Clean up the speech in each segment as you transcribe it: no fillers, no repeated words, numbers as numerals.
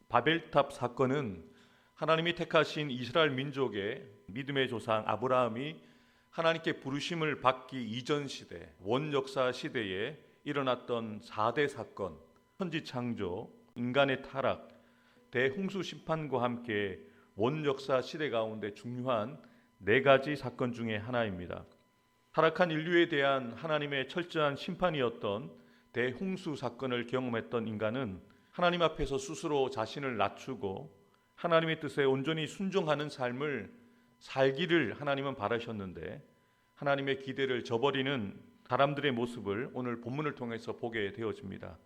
바벨탑 사건은 하나님이 택하신 이스라엘 민족의 믿음의 조상 아브라함이 하나님께 부르심을 받기 이전 시대, 원역사 시대에 일어났던 4대 사건, 천지 창조, 인간의 타락, 대홍수 심판과 함께 원역사 시대 가운데 중요한 4가지 사건 중에 하나입니다. 타락한 인류에 대한 하나님의 철저한 심판이었던 대홍수 사건을 경험했던 인간은 하나님 앞에서 스스로 자신을 낮추고 하나님의 뜻에 온전히 순종하는 삶을 살기를 하나님은 바라셨는데 하나님의 기대를 저버리는 사람들의 모습을 오늘 본문을 통해서 보게 되어집니다.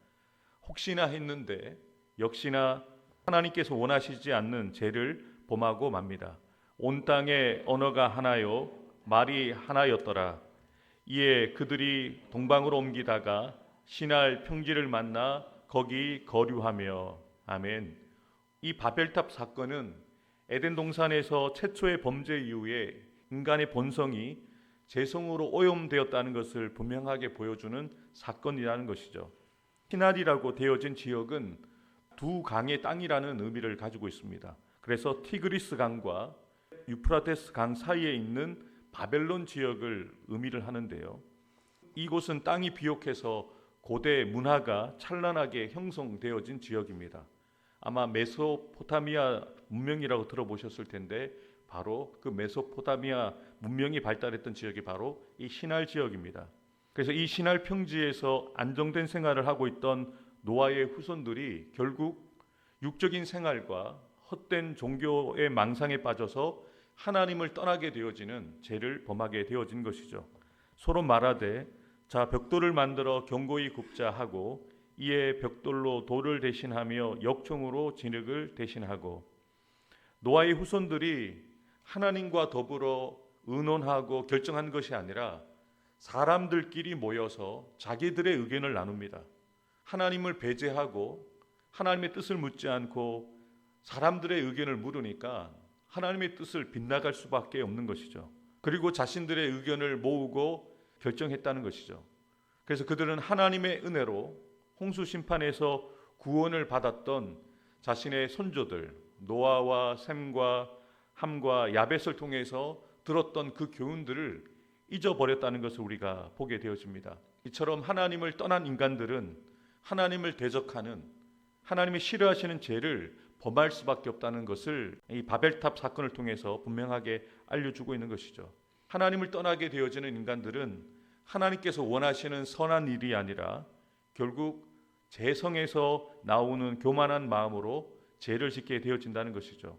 혹시나 했는데 역시나 하나님께서 원하시지 않는 죄를 범하고 맙니다. 온 땅의 언어가 하나요 말이 하나였더라. 이에 그들이 동방으로 옮기다가 시날 평지를 만나 거기 거류하며. 아멘. 이 바벨탑 사건은 에덴 동산에서 최초의 범죄 이후에 인간의 본성이 죄성으로 오염되었다는 것을 분명하게 보여주는 사건이라는 것이죠. 시날이라고 되어진 지역은 두 강의 땅이라는 의미를 가지고 있습니다. 그래서 티그리스 강과 유프라테스 강 사이에 있는 바벨론 지역을 의미를 하는데요. 이곳은 땅이 비옥해서 고대 문화가 찬란하게 형성되어진 지역입니다. 아마 메소포타미아 문명이라고 들어보셨을 텐데 바로 그 메소포타미아 문명이 발달했던 지역이 바로 이 시날 지역입니다. 그래서 이 시날 평지에서 안정된 생활을 하고 있던 노아의 후손들이 결국 육적인 생활과 헛된 종교의 망상에 빠져서 하나님을 떠나게 되어지는 죄를 범하게 되어진 것이죠. 서로 말하되 자 벽돌을 만들어 견고히 굽자 하고 이에 벽돌로 돌을 대신하며 역청으로 진흙을 대신하고. 노아의 후손들이 하나님과 더불어 의논하고 결정한 것이 아니라 사람들끼리 모여서 자기들의 의견을 나눕니다. 하나님을 배제하고 하나님의 뜻을 묻지 않고 사람들의 의견을 물으니까 하나님의 뜻을 빗나갈 수밖에 없는 것이죠. 그리고 자신들의 의견을 모으고 결정했다는 것이죠. 그래서 그들은 하나님의 은혜로 홍수 심판에서 구원을 받았던 자신의 손조들 노아와 셈과 함과 야벳을 통해서 들었던 그 교훈들을 잊어버렸다는 것을 우리가 보게 되어집니다. 이처럼 하나님을 떠난 인간들은 하나님을 대적하는 하나님이 싫어하시는 죄를 범할 수밖에 없다는 것을 이 바벨탑 사건을 통해서 분명하게 알려주고 있는 것이죠. 하나님을 떠나게 되어지는 인간들은 하나님께서 원하시는 선한 일이 아니라 결국 죄성에서 나오는 교만한 마음으로 죄를 짓게 되어진다는 것이죠.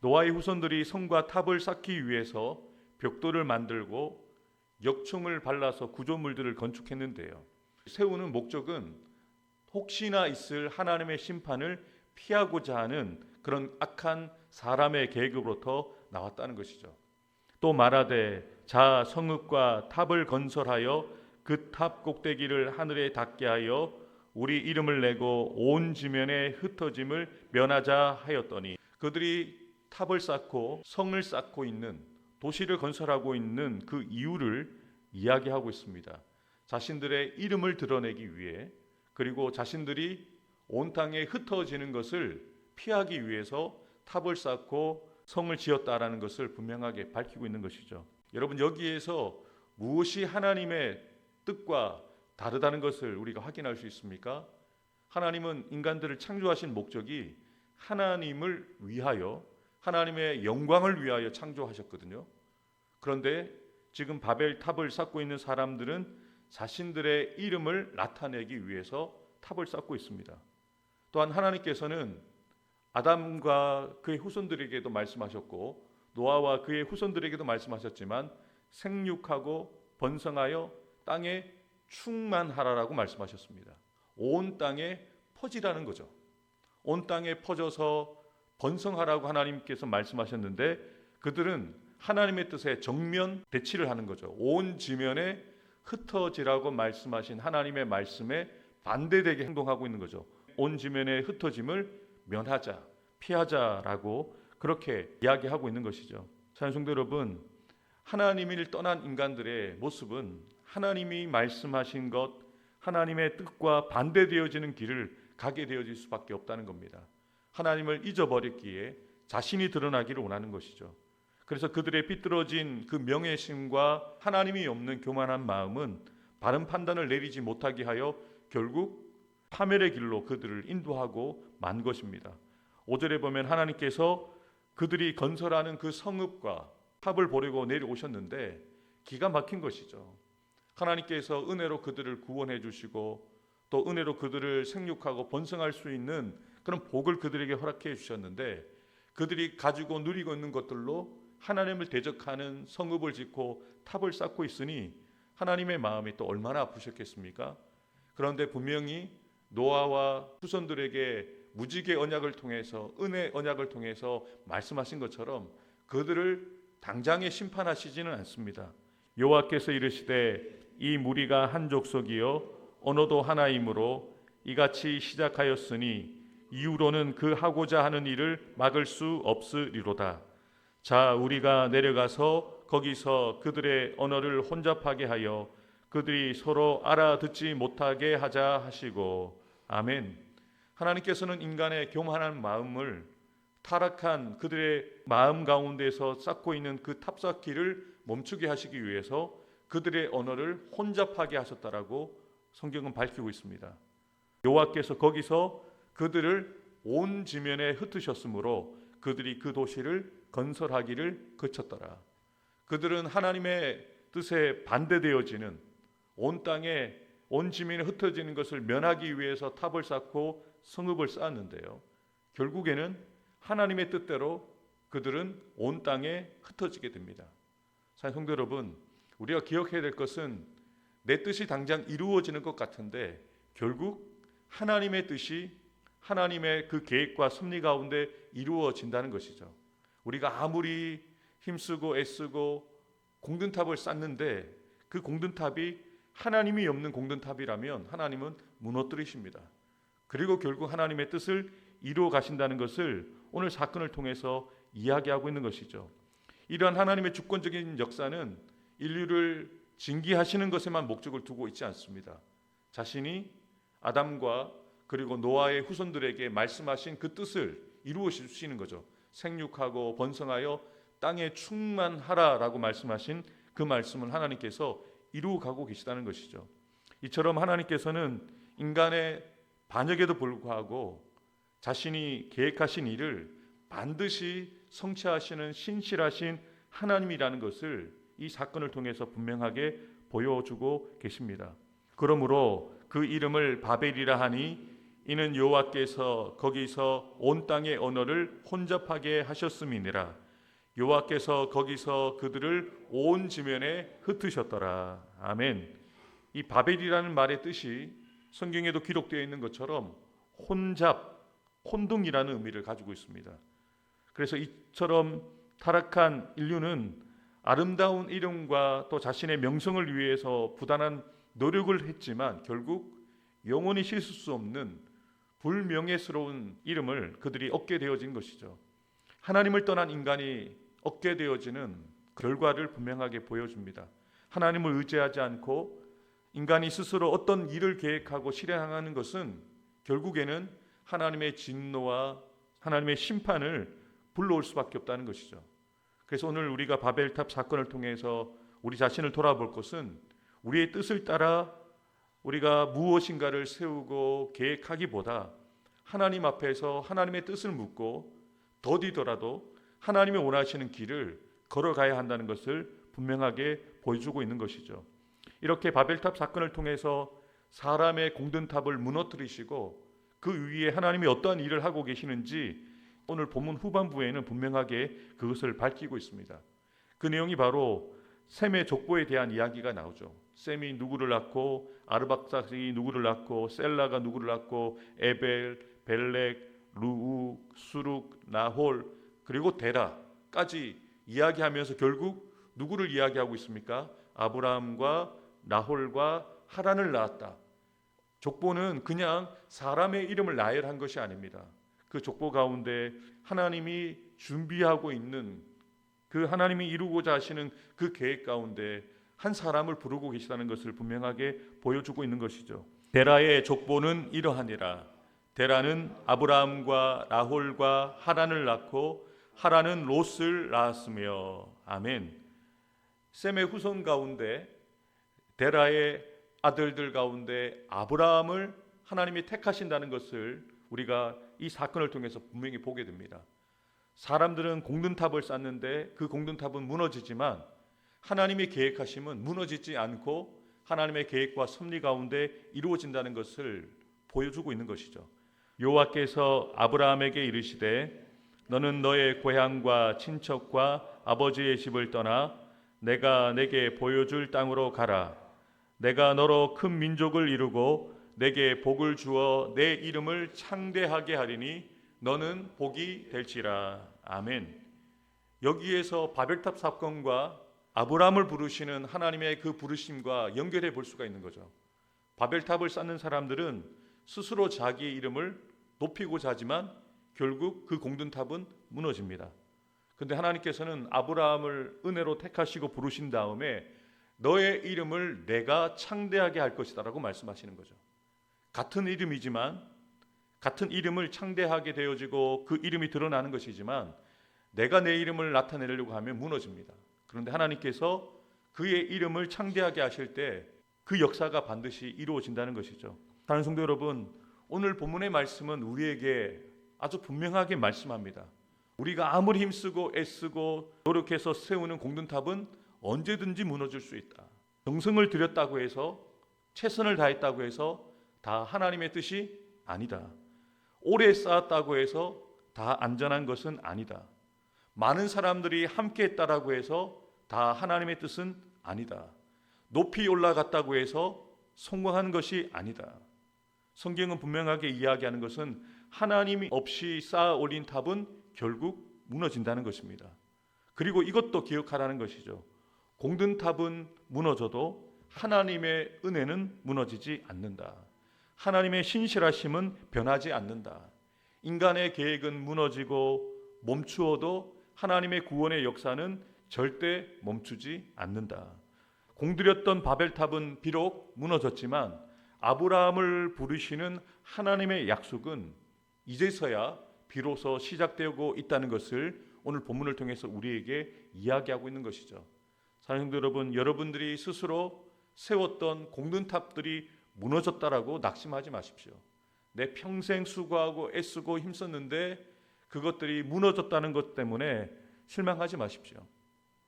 노아의 후손들이 성과 탑을 쌓기 위해서 벽돌을 만들고 역청을 발라서 구조물들을 건축했는데요. 세우는 목적은 혹시나 있을 하나님의 심판을 피하고자 하는 그런 악한 사람의 계획으로부터 나왔다는 것이죠. 또 말하되 자 성읍과 탑을 건설하여 그 탑 꼭대기를 하늘에 닿게 하여 우리 이름을 내고 온 지면에 흩어짐을 면하자 하였더니. 그들이 탑을 쌓고 성을 쌓고 있는 도시를 건설하고 있는 그 이유를 이야기하고 있습니다. 자신들의 이름을 드러내기 위해 그리고 자신들이 온 땅에 흩어지는 것을 피하기 위해서 탑을 쌓고 성을 지었다라는 것을 분명하게 밝히고 있는 것이죠. 여러분 여기에서 무엇이 하나님의 뜻과 다르다는 것을 우리가 확인할 수 있습니까? 하나님은 인간들을 창조하신 목적이 하나님을 위하여 하나님의 영광을 위하여 창조하셨거든요. 그런데 지금 바벨탑을 쌓고 있는 사람들은 자신들의 이름을 나타내기 위해서 탑을 쌓고 있습니다. 또한 하나님께서는 아담과 그의 후손들에게도 말씀하셨고 노아와 그의 후손들에게도 말씀하셨지만 생육하고 번성하여 땅에 충만하라라고 말씀하셨습니다. 온 땅에 퍼지라는 거죠. 온 땅에 퍼져서 번성하라고 하나님께서 말씀하셨는데 그들은 하나님의 뜻에 정면 대치를 하는 거죠. 온 지면에 흩어지라고 말씀하신 하나님의 말씀에 반대되게 행동하고 있는 거죠. 온 지면에 흩어짐을 면하자, 피하자라고 그렇게 이야기하고 있는 것이죠. 사랑하는 성도 여러분, 하나님을 떠난 인간들의 모습은 하나님이 말씀하신 것, 하나님의 뜻과 반대되어지는 길을 가게 되어질 수밖에 없다는 겁니다. 하나님을 잊어버렸기에 자신이 드러나기를 원하는 것이죠. 그래서 그들의 삐뚤어진 그 명예심과 하나님이 없는 교만한 마음은 바른 판단을 내리지 못하게 하여 결국 파멸의 길로 그들을 인도하고 만 것입니다. 5절에 보면 하나님께서 그들이 건설하는 그 성읍과 탑을 보려고 내려오셨는데 기가 막힌 것이죠. 하나님께서 은혜로 그들을 구원해 주시고 또 은혜로 그들을 생육하고 번성할 수 있는 그런 복을 그들에게 허락해 주셨는데 그들이 가지고 누리고 있는 것들로 하나님을 대적하는 성읍을 짓고 탑을 쌓고 있으니 하나님의 마음이 또 얼마나 아프셨겠습니까? 그런데 분명히 노아와 후손들에게 무지개 언약을 통해서 은혜 언약을 통해서 말씀하신 것처럼 그들을 당장에 심판하시지는 않습니다. 여호와께서 이르시되 이 무리가 한 족속이요 언어도 하나이므로 이같이 시작하였으니 이후로는 그 하고자 하는 일을 막을 수 없으리로다. 자, 우리가 내려가서 거기서 그들의 언어를 혼잡하게 하여 그들이 서로 알아듣지 못하게 하자 하시고. 아멘. 하나님께서는 인간의 교만한 마음을 타락한 그들의 마음 가운데서 쌓고 있는 그 탑쌓기를 멈추게 하시기 위해서 그들의 언어를 혼잡하게 하셨다라고 성경은 밝히고 있습니다. 여호와께서 거기서 그들을 온 지면에 흩으셨으므로 그들이 그 도시를 건설하기를 그쳤더라. 그들은 하나님의 뜻에 반대되어지는 온 땅에 온 지면에 흩어지는 것을 면하기 위해서 탑을 쌓고 성읍을 쌓았는데요. 결국에는 하나님의 뜻대로 그들은 온 땅에 흩어지게 됩니다. 사랑하는 성도 여러분, 우리가 기억해야 될 것은 내 뜻이 당장 이루어지는 것 같은데 결국 하나님의 뜻이 하나님의 그 계획과 섭리 가운데 이루어진다는 것이죠. 우리가 아무리 힘쓰고 애쓰고 공든탑을 쌓는데 그 공든탑이 하나님이 없는 공든탑이라면 하나님은 무너뜨리십니다. 그리고 결국 하나님의 뜻을 이루어 가신다는 것을 오늘 사건을 통해서 이야기하고 있는 것이죠. 이러한 하나님의 주권적인 역사는 인류를 징계하시는 것에만 목적을 두고 있지 않습니다. 자신이 아담과 그리고 노아의 후손들에게 말씀하신 그 뜻을 이루어 주시는 거죠. 생육하고 번성하여 땅에 충만하라라고 말씀하신 그 말씀을 하나님께서 이루어가고 계시다는 것이죠. 이처럼 하나님께서는 인간의 반역에도 불구하고 자신이 계획하신 일을 반드시 성취하시는 신실하신 하나님이라는 것을 이 사건을 통해서 분명하게 보여주고 계십니다. 그러므로 그 이름을 바벨이라 하니 이는 여호와께서 거기서 온 땅의 언어를 혼잡하게 하셨음이니라. 여호와께서 거기서 그들을 온 지면에 흩으셨더라. 아멘. 이 바벨이라는 말의 뜻이 성경에도 기록되어 있는 것처럼 혼잡, 혼동이라는 의미를 가지고 있습니다. 그래서 이처럼 타락한 인류는 아름다운 이름과 또 자신의 명성을 위해서 부단한 노력을 했지만 결국 영원히 씻을 수 없는 불명예스러운 이름을 그들이 얻게 되어진 것이죠. 하나님을 떠난 인간이 얻게 되어지는 결과를 분명하게 보여줍니다. 하나님을 의지하지 않고 인간이 스스로 어떤 일을 계획하고 실행하는 것은 결국에는 하나님의 진노와 하나님의 심판을 불러올 수밖에 없다는 것이죠. 그래서 오늘 우리가 바벨탑 사건을 통해서 우리 자신을 돌아볼 것은 우리의 뜻을 따라 우리가 무엇인가를 세우고 계획하기보다 하나님 앞에서 하나님의 뜻을 묻고 더디더라도 하나님이 원하시는 길을 걸어가야 한다는 것을 분명하게 보여주고 있는 것이죠. 이렇게 바벨탑 사건을 통해서 사람의 공든탑을 무너뜨리시고 그 위에 하나님이 어떠한 일을 하고 계시는지 오늘 본문 후반부에는 분명하게 그것을 밝히고 있습니다. 그 내용이 바로 셈의 족보에 대한 이야기가 나오죠. 셈이 누구를 낳고 아르박삭이 누구를 낳고 셀라가 누구를 낳고 에벨, 벨렉, 루우, 수룩, 나홀 그리고 데라까지 이야기하면서 결국 누구를 이야기하고 있습니까? 아브라함과 나홀과 하란을 낳았다. 족보는 그냥 사람의 이름을 나열한 것이 아닙니다. 그 족보 가운데 하나님이 준비하고 있는 그 하나님이 이루고자 하시는 그 계획 가운데 한 사람을 부르고 계시다는 것을 분명하게 보여주고 있는 것이죠. 데라의 족보는 이러하니라. 데라는 아브라함과 라홀과 하란을 낳고 하란은 롯을 낳았으며. 아멘. 셈의 후손 가운데 데라의 아들들 가운데 아브라함을 하나님이 택하신다는 것을 우리가 이 사건을 통해서 분명히 보게 됩니다. 사람들은 공든탑을 쌓는데 그 공든탑은 무너지지만 하나님의 계획하심은 무너지지 않고 하나님의 계획과 섭리 가운데 이루어진다는 것을 보여주고 있는 것이죠. 여호와께서 아브라함에게 이르시되 너는 너의 고향과 친척과 아버지의 집을 떠나 내가 내게 보여줄 땅으로 가라. 내가 너로 큰 민족을 이루고 내게 복을 주어 내 이름을 창대하게 하리니 너는 복이 될지라. 아멘. 여기에서 바벨탑 사건과 아브라함을 부르시는 하나님의 그 부르심과 연결해 볼 수가 있는 거죠. 바벨탑을 쌓는 사람들은 스스로 자기의 이름을 높이고자 하지만 결국 그 공든탑은 무너집니다. 그런데 하나님께서는 아브라함을 은혜로 택하시고 부르신 다음에 너의 이름을 내가 창대하게 할 것이다 라고 말씀하시는 거죠. 같은 이름이지만 같은 이름을 창대하게 되어지고 그 이름이 드러나는 것이지만 내가 내 이름을 나타내려고 하면 무너집니다. 그런데 하나님께서 그의 이름을 창대하게 하실 때 그 역사가 반드시 이루어진다는 것이죠. 사랑하는 성도 여러분, 오늘 본문의 말씀은 우리에게 아주 분명하게 말씀합니다. 우리가 아무리 힘쓰고 애쓰고 노력해서 세우는 공든탑은 언제든지 무너질 수 있다. 정성을 들였다고 해서 최선을 다했다고 해서 다 하나님의 뜻이 아니다. 오래 쌓았다고 해서 다 안전한 것은 아니다. 많은 사람들이 함께 했다라고 해서 다 하나님의 뜻은 아니다. 높이 올라갔다고 해서 성공한 것이 아니다. 성경은 분명하게 이야기하는 것은 하나님이 없이 쌓아 올린 탑은 결국 무너진다는 것입니다. 그리고 이것도 기억하라는 것이죠. 공든탑은 무너져도 하나님의 은혜는 무너지지 않는다. 하나님의 신실하심은 변하지 않는다. 인간의 계획은 무너지고 멈추어도 하나님의 구원의 역사는 절대 멈추지 않는다. 공들였던 바벨탑은 비록 무너졌지만 아브라함을 부르시는 하나님의 약속은 이제서야 비로소 시작되고 있다는 것을 오늘 본문을 통해서 우리에게 이야기하고 있는 것이죠. 사랑하는 성도 여러분, 여러분들이 스스로 세웠던 공든탑들이 무너졌다라고 낙심하지 마십시오. 내 평생 수고하고 애쓰고 힘썼는데 그것들이 무너졌다는 것 때문에 실망하지 마십시오.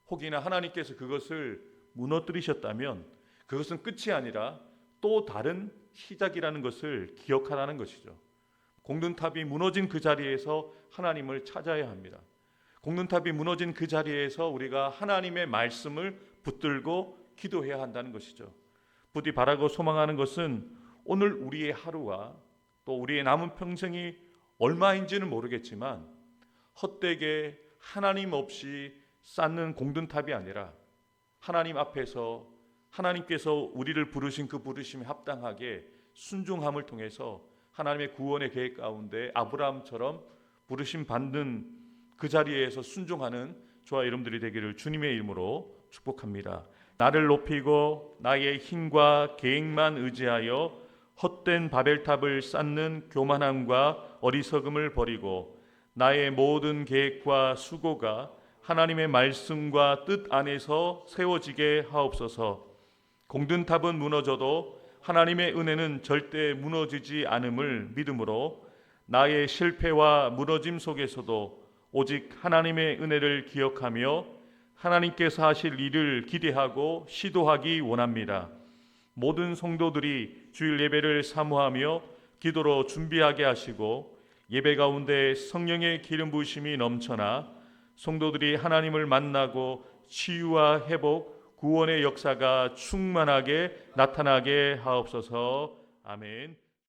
혹이나 하나님께서 그것을 무너뜨리셨다면 그것은 끝이 아니라 또 다른 시작이라는 것을 기억하라는 것이죠. 공든탑이 무너진 그 자리에서 하나님을 찾아야 합니다. 공든탑이 무너진 그 자리에서 우리가 하나님의 말씀을 붙들고 기도해야 한다는 것이죠. 부디 바라고 소망하는 것은 오늘 우리의 하루와 또 우리의 남은 평생이 얼마인지는 모르겠지만 헛되게 하나님 없이 쌓는 공든탑이 아니라 하나님 앞에서 하나님께서 우리를 부르신 그 부르심에 합당하게 순종함을 통해서 하나님의 구원의 계획 가운데 아브라함처럼 부르심 받는 그 자리에서 순종하는 저와 여러분들이 되기를 주님의 이름으로 축복합니다. 나를 높이고 나의 힘과 계획만 의지하여 헛된 바벨탑을 쌓는 교만함과 어리석음을 버리고 나의 모든 계획과 수고가 하나님의 말씀과 뜻 안에서 세워지게 하옵소서. 공든탑은 무너져도 하나님의 은혜는 절대 무너지지 않음을 믿음으로 나의 실패와 무너짐 속에서도 오직 하나님의 은혜를 기억하며 하나님께서 하실 일을 기대하고 시도하기 원합니다. 모든 성도들이 주일 예배를 사모하며 기도로 준비하게 하시고 예배 가운데 성령의 기름 부으심이 넘쳐나 성도들이 하나님을 만나고 치유와 회복, 구원의 역사가 충만하게 나타나게 하옵소서. 아멘.